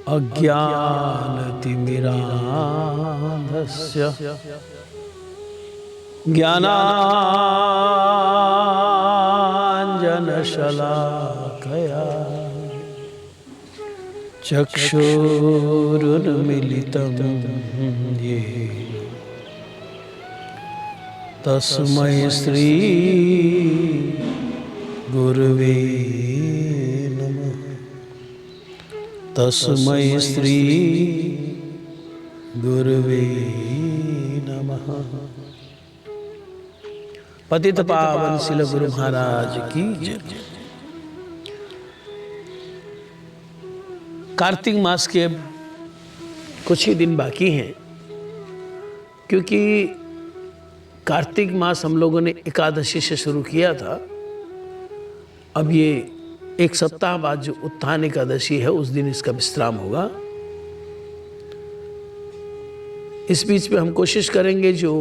अज्ञानतिमिरान्धस्य ज्ञानाञ्जनशलाकया चक्षुरुन्मीलितं येन तस्मै श्री गुरुवे नमः। तस्मै श्री गुरुवे नमः। पतित पावन शिल गुरु महाराज की जय। कार्तिक मास के अब कुछ ही दिन बाकी हैं, क्योंकि कार्तिक मास हम लोगों ने एकादशी से शुरू किया था। अब ये एक सप्ताह बाद जो उत्थान एकादशी है उस दिन इसका विश्राम होगा। इस बीच में हम कोशिश करेंगे जो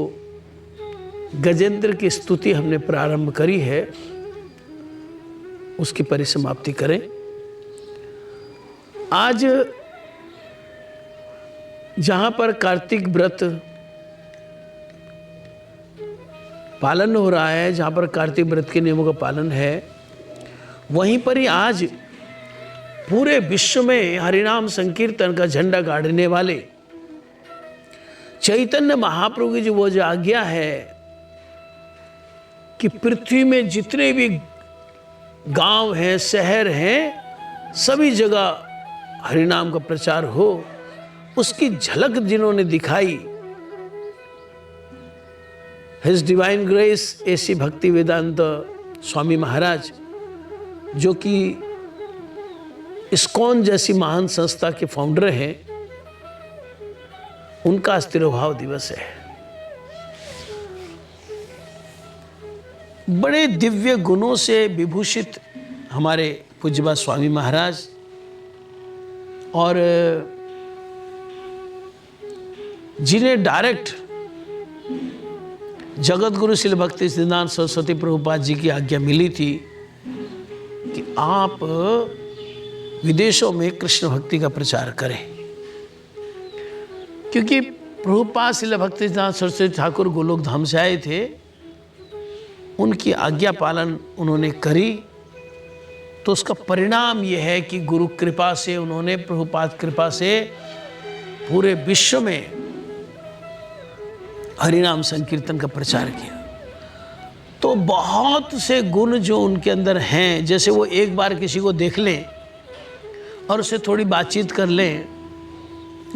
गजेंद्र की स्तुति हमने प्रारंभ करी है उसकी परिसमाप्ति करें। आज जहां पर कार्तिक व्रत पालन हो रहा है, जहाँ पर कार्तिक व्रत के नियमों का पालन है, वहीं पर ही आज पूरे विश्व में हरिनाम संकीर्तन का झंडा गाड़ने वाले चैतन्य महाप्रभु की जो वो जो आज्ञा है कि पृथ्वी में जितने भी गांव हैं, शहर हैं, सभी जगह हरिनाम का प्रचार हो, उसकी झलक जिन्होंने दिखाई, हिज डिवाइन ग्रेस एसी भक्ति वेदांत स्वामी महाराज, जो कि इस्कॉन जैसी महान संस्था के फाउंडर हैं, उनका तिरुभाव दिवस है। बड़े दिव्य गुणों से विभूषित हमारे पूज्यपाद स्वामी महाराज और जिन्हें डायरेक्ट जगत गुरु श्रील भक्ति सिद्धांत सरस्वती प्रभुपाद जी की आज्ञा मिली थी कि आप विदेशों में कृष्ण भक्ति का प्रचार करें, क्योंकि प्रभुपाद श्रील भक्ति सिद्धांत सरस्वती ठाकुर गोलोक धाम से आए थे, उनकी आज्ञा पालन उन्होंने करी, तो उसका परिणाम यह है कि गुरु कृपा से, उन्होंने प्रभुपाद कृपा से पूरे विश्व में हरिनाम संकीर्तन का प्रचार किया। तो बहुत से गुण जो उनके अंदर हैं, जैसे वो एक बार किसी को देख लें और उससे थोड़ी बातचीत कर लें,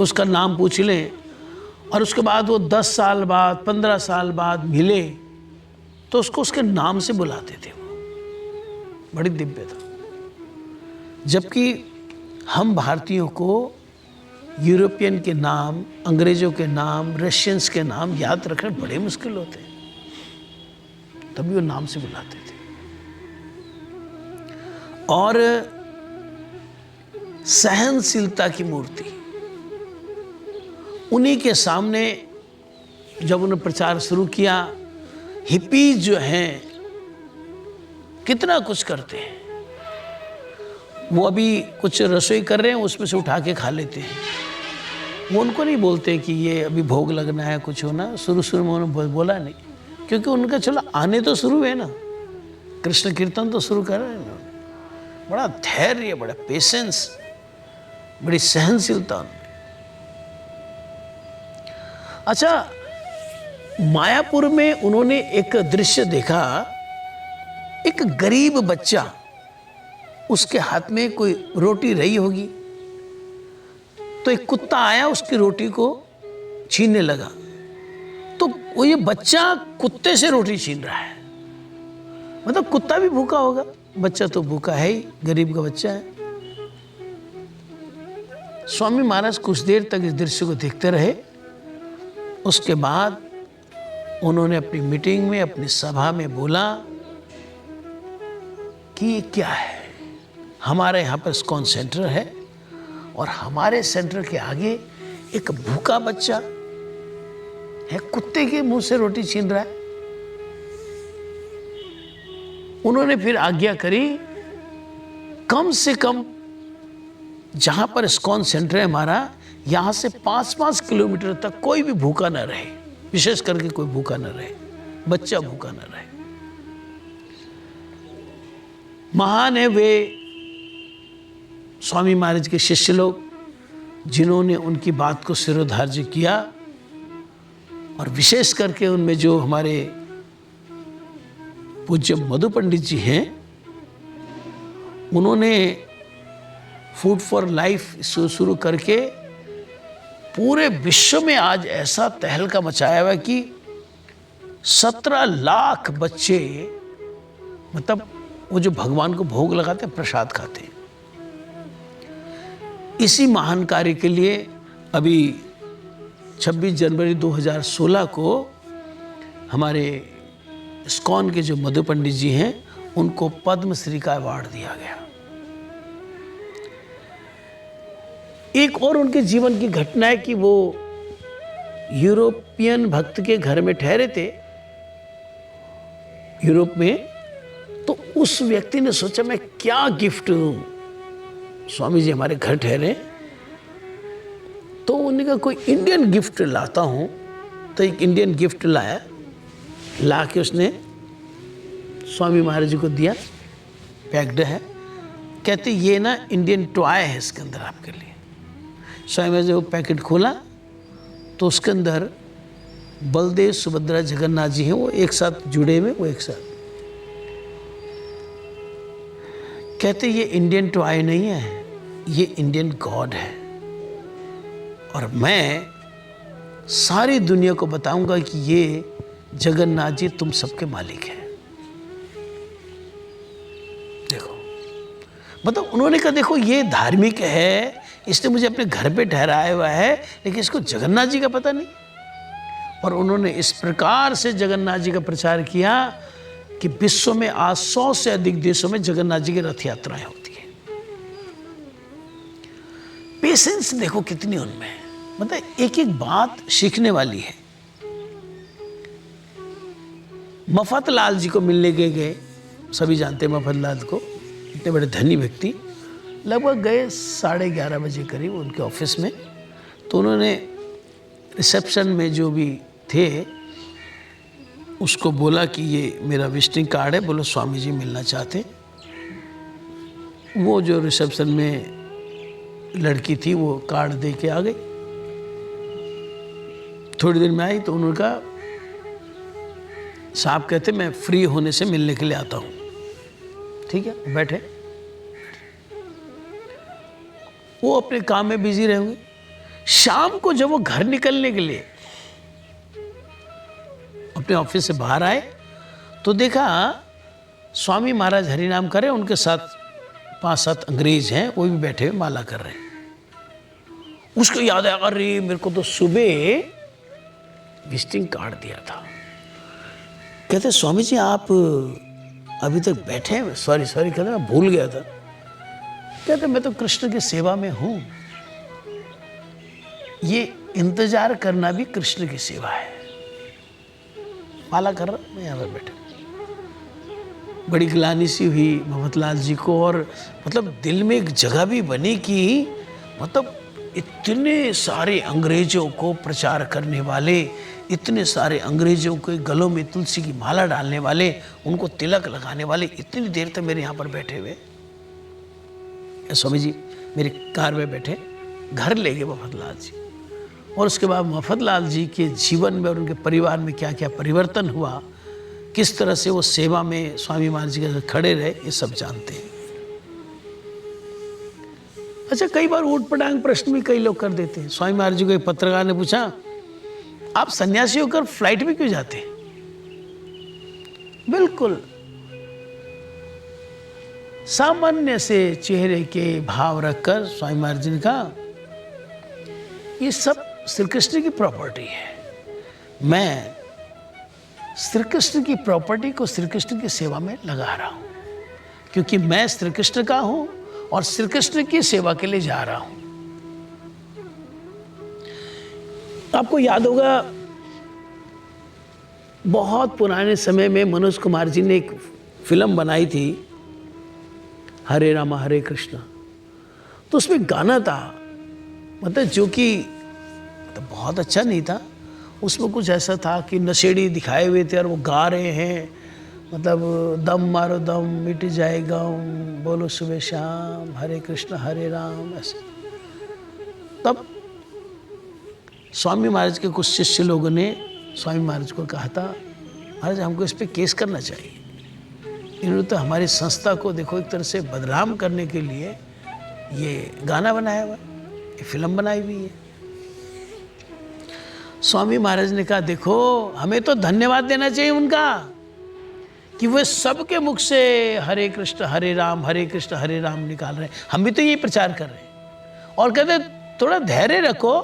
उसका नाम पूछ लें, और उसके बाद वो 10 साल बाद 15 साल बाद मिले तो उसको उसके नाम से बुलाते थे। वो बड़ी दिव्य था। जबकि हम भारतीयों को यूरोपियन के नाम, अंग्रेजों के नाम, रशियंस के नाम याद रखना बड़े मुश्किल होते हैं, तभी वो नाम से बुलाते थे। और सहनशीलता की मूर्ति, उन्हीं के सामने जब उन्होंने प्रचार शुरू किया, हिप्पीज जो हैं कितना कुछ करते हैं। वो अभी कुछ रसोई कर रहे हैं, उसमें से उठा के खा लेते हैं। वो उनको नहीं बोलते कि ये अभी भोग लगना है, कुछ होना। शुरू में उन्होंने बोला नहीं, क्योंकि उनका चलो आने तो शुरू है ना, कृष्ण कीर्तन तो शुरू कर रहे हैं ना। बड़ा धैर्य, बड़ा पेशेंस, बड़ी सहनशीलता। अच्छा, मायापुर में उन्होंने एक दृश्य देखा, एक गरीब बच्चा, उसके हाथ में कोई रोटी रही होगी, तो एक कुत्ता आया उसकी रोटी को छीनने लगा। तो वो ये बच्चा कुत्ते से रोटी छीन रहा है, मतलब कुत्ता भी भूखा होगा, बच्चा तो भूखा है ही, गरीब का बच्चा है। स्वामी महाराज कुछ देर तक इस दृश्य को देखते रहे। उसके बाद उन्होंने अपनी मीटिंग में, अपनी सभा में बोला कि ये क्या है। हमारे यहाँ पर इस्कॉन सेंटर है और हमारे सेंटर के आगे एक भूखा बच्चा है, कुत्ते के मुंह से रोटी छीन रहा है। उन्होंने फिर आज्ञा करी, कम से कम जहाँ पर इस्कॉन सेंटर है हमारा, यहाँ से 5-5 किलोमीटर तक कोई भी भूखा न रहे, विशेष करके कोई भूखा न रहे, बच्चा भूखा न रहे। महान है वे स्वामी महाराज के शिष्य लोग जिन्होंने उनकी बात को सिरोधार्य किया, और विशेष करके उनमें जो हमारे पूज्य मधु पंडित जी हैं, उन्होंने फूड फॉर लाइफ शुरू करके पूरे विश्व में आज ऐसा तहलका मचाया हुआ है कि 17 लाख बच्चे, मतलब वो जो भगवान को भोग लगाते हैं, प्रसाद खाते हैं। इसी महान कार्य के लिए अभी 26 जनवरी 2016 को हमारे इस्कॉन के जो मधु पंडित जी हैं, उनको पद्मश्री का अवार्ड दिया गया। एक और उनके जीवन की घटना है कि वो यूरोपियन भक्त के घर में ठहरे थे यूरोप में, तो उस व्यक्ति ने सोचा मैं क्या गिफ्ट दूं, स्वामी जी हमारे घर ठहरे, तो उन्होंने कहा कोई इंडियन गिफ्ट लाता हूं। तो एक इंडियन गिफ्ट लाया, ला के उसने स्वामी महाराज जी को दिया, पैक्ड है। कहते ये ना इंडियन टॉय है, इसके अंदर आपके लिए। स्वामी महाराज वो पैकेट खोला तो उसके अंदर बलदेव सुभद्रा जगन्नाथ जी हैं, वो एक साथ जुड़े हुए, वो एक साथ। कहते ये इंडियन टॉय नहीं है, ये इंडियन गॉड है, और मैं सारी दुनिया को बताऊंगा कि ये जगन्नाथ जी तुम सबके मालिक हैं। देखो, मतलब उन्होंने कहा देखो ये धार्मिक है, इसने मुझे अपने घर पे ठहराया हुआ है, लेकिन इसको जगन्नाथ जी का पता नहीं। और उन्होंने इस प्रकार से जगन्नाथ जी का प्रचार किया कि विश्व में आज 100 से अधिक देशों में जगन्नाथ जी की रथ यात्राएं होती है। पेशेंस देखो कितनी उनमें है, मतलब एक एक बात सीखने वाली है। मफत लाल जी को मिलने के गए, सभी जानते हैं मफत लाल को, इतने बड़े धनी व्यक्ति। लगभग गए 11:30 बजे करीब उनके ऑफिस में। तो उन्होंने रिसेप्शन में जो भी थे उसको बोला कि ये मेरा विजिटिंग कार्ड है, बोलो स्वामी जी मिलना चाहते। वो जो रिसेप्शन में लड़की थी वो कार्ड दे के आ गई। थोड़ी देर में आई तो उन्होंने कहा साहब कहते मैं फ्री होने से मिलने के लिए आता हूँ। ठीक है, बैठे। वो अपने काम में बिजी रहेंगे। शाम को जब वो घर निकलने के लिए अपने ऑफिस से बाहर आए तो देखा स्वामी महाराज हरिनाम कर रहे हैं, उनके साथ 5-7 अंग्रेज हैं, वो भी बैठे हुए माला कर रहे हैं। उसको याद आया, अरे मेरे को तो सुबह विजिटिंग कार्ड दिया था। कहते स्वामी जी आप अभी तक बैठे हैं? सॉरी कहते मैं भूल गया था। कहते मैं तो कृष्ण की सेवा में हूं, ये इंतजार करना भी कृष्ण की सेवा है। माला कर रहा मैं यहाँ पर बैठा। बड़ी ग्लानि सी हुई ममतलाल जी को, और मतलब दिल में एक जगह भी बनी कि मतलब इतने सारे अंग्रेजों को प्रचार करने वाले, इतने सारे अंग्रेजों के गलों में तुलसी की माला डालने वाले, उनको तिलक लगाने वाले इतनी देर तक मेरे यहाँ पर बैठे हुए। स्वामी जी मेरी कार में बैठे, घर ले गए मफतलाल जी। और उसके बाद मफतलाल जी के जीवन में और उनके परिवार में क्या क्या परिवर्तन हुआ, किस तरह से वो सेवा में स्वामी महाराज जी के साथ खड़े रहे, ये सब जानते हैं। अच्छा, कई बार ऊट पटांग प्रश्न भी कई लोग कर देते हैं। स्वामी महाराज जी को एक पत्रकार ने पूछा आप सन्यासी होकर फ्लाइट में क्यों जाते हैं? बिल्कुल सामान्य से चेहरे के भाव रखकर स्वामी महाराज जी ने कहा ये सब श्री कृष्ण की प्रॉपर्टी है, मैं श्री कृष्ण की प्रॉपर्टी को श्री कृष्ण की सेवा में लगा रहा हूं, क्योंकि मैं श्री कृष्ण का हूं और श्री कृष्ण की सेवा के लिए जा रहा हूं। आपको याद होगा बहुत पुराने समय में मनोज कुमार जी ने एक फिल्म बनाई थी हरे रामा हरे कृष्णा। तो उसमें गाना था, मतलब जो कि तो बहुत अच्छा नहीं था। उसमें कुछ ऐसा था कि नशेड़ी दिखाए हुए थे और वो गा रहे हैं, मतलब दम मारो दम मिट जाएगा, बोलो सुबह शाम, हरे कृष्ण हरे राम, ऐसे। तब स्वामी महाराज के कुछ शिष्य लोगों ने स्वामी महाराज को कहा था, महाराज हमको इस पर केस करना चाहिए, इन्होंने तो हमारी संस्था को देखो एक तरह से बदनाम करने के लिए ये गाना बनाया हुआ, ये फिल्म बनाई हुई है। स्वामी महाराज ने कहा देखो हमें तो धन्यवाद देना चाहिए उनका कि वे सबके मुख से हरे कृष्ण हरे राम निकाल रहे हैं, हम भी तो यही प्रचार कर रहे हैं। और कहते थोड़ा धैर्य रखो,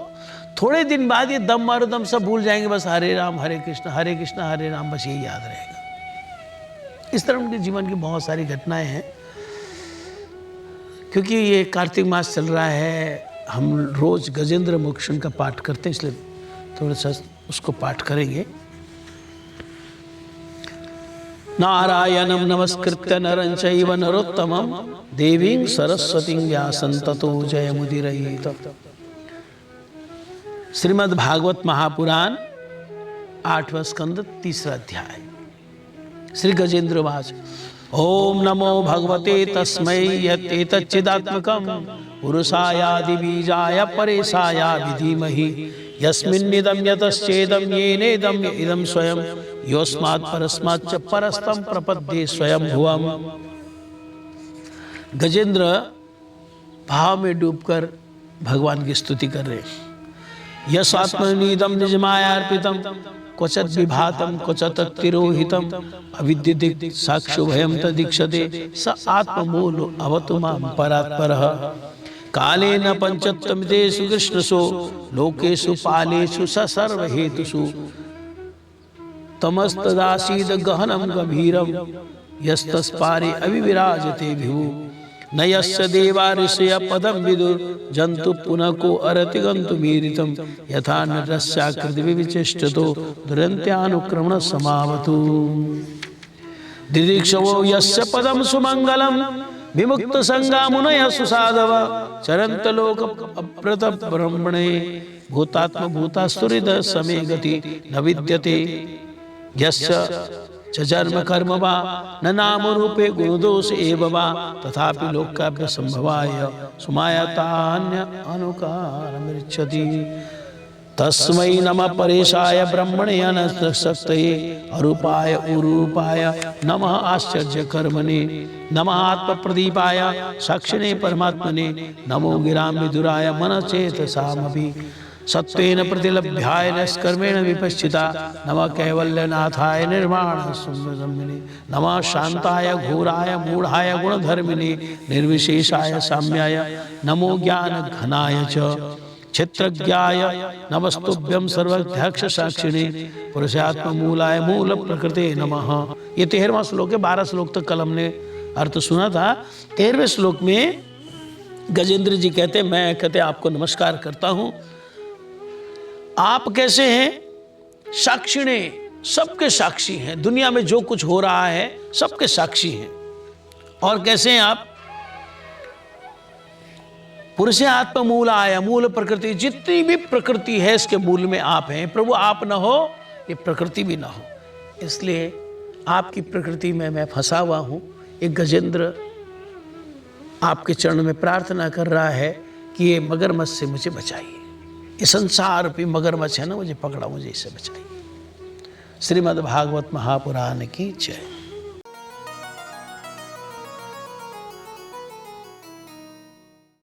थोड़े दिन बाद ये दम मारो दम सब भूल जाएंगे, बस हरे कृष्ण हरे राम, बस यही याद रहेगा। इस तरह उनके जीवन की बहुत सारी घटनाएं हैं। क्योंकि ये कार्तिक मास चल रहा है, हम रोज गजेंद्र मोक्षण का पाठ करते हैं, इसलिए थोड़ा सा उसको पाठ करेंगे। नारायणं नमस्कृत्य नरं चैव नरोत्तमं देवीं सरस्वतीं व्यासं ततो जयमुदीरयेत्। श्रीमद् भागवत महापुराण 8वां स्कंद 3रा अध्याय। श्री गजेंद्र वाच ओम नमो भगवते तस्मै यत्तेतच्चिदात्मकं पुरुषायादि बीजाय परेशाय विधीमहि यस्मिन्निदं यतश्चेदं येनेदं इदं स्वयं योस्मात् परस्माच्च परस्तं प्रपद्ये स्वयं भुवम्। गजेंद्र भाव में डूबकर भगवान की स्तुति कर रहे हैं। यस्वात्मनीदं निजमायार्पितं क्वचित् विभातं क्वचित् तिरोहितं अविद्यदिक् साक्षुभयं तदीक्षते स आत्ममूलो अवतु मां परात्परः। कालेन पंचत्वमितेषु कृष्णसो लोकेषु पालेषु स सर्वहेतुषु तमस्तदासीद गहनं गभीरं यस्तस्पारे अविविराजते भिवु न यस्य देवा ऋषय पदं विदुर् जन्तु पुनः को अरति गन्तुमीरितं यथा नरस्याकृति विविचेष्टतो दुरन्त्यानुक्रमण समावतु। दिदीक्षवो यस्य पदं सुमंगलं विमुक्त संगा मुनय सुसाधव चरंत लोक अप्रत ब्रह्मणे भूतात्म भूतास्तुरिद समे गति न विद्यते यस्य च जन्म कर्म वा न नाम रूपे गुणदोष एव वा तथापि लोकाभ्य संभवाय सुमायतान्य अनुकारमृच्छति। तस्मै नमः परेशाय ब्रह्मणे अनशक्तये अरूपाय उरूपाय नमः आश्चर्य कर्मणे नमः आत्मप्रदीपाय साक्षिणे परमात्मने नमो गिरां विदुराय मनश्चेतसामपि सत्वेन प्रतिलभ्याय निष्कर्मेण विपश्चिता नमः कैवल्यनाथाय निर्वाण सुन्दरमिने नमः शान्ताय घोराय मूढ़ाय गुणधर्मिने निर्विशेषाय साम्याय नमो ज्ञानघनाय च क्षेत्रज्ञाय नमस्तुभ्यं सर्वध्यक्ष साक्षिणे पुरुषात्म मूलाय मूल प्रकृते नमः। ये 13वां श्लोक है। 12 श्लोक तक कल हमने अर्थ सुना था। 13वें श्लोक में गजेंद्र जी कहते आपको नमस्कार करता हूं। आप कैसे हैं? साक्षिणे, सबके साक्षी हैं। दुनिया में जो कुछ हो रहा है सबके साक्षी हैं। और कैसे हैं आप? पुरुष आत्म मूल आया, मूल प्रकृति, जितनी भी प्रकृति है इसके मूल में आप हैं। प्रभु आप न हो ये प्रकृति भी ना हो, इसलिए आपकी प्रकृति में मैं फंसा हुआ हूं। एक गजेंद्र आपके चरण में प्रार्थना कर रहा है कि ये मगरमच्छ से मुझे बचाइए। ये संसार रूपी मगरमच्छ है ना, मुझे पकड़ा, मुझे इससे बचाइए। श्रीमद् भागवत महापुराण की जय।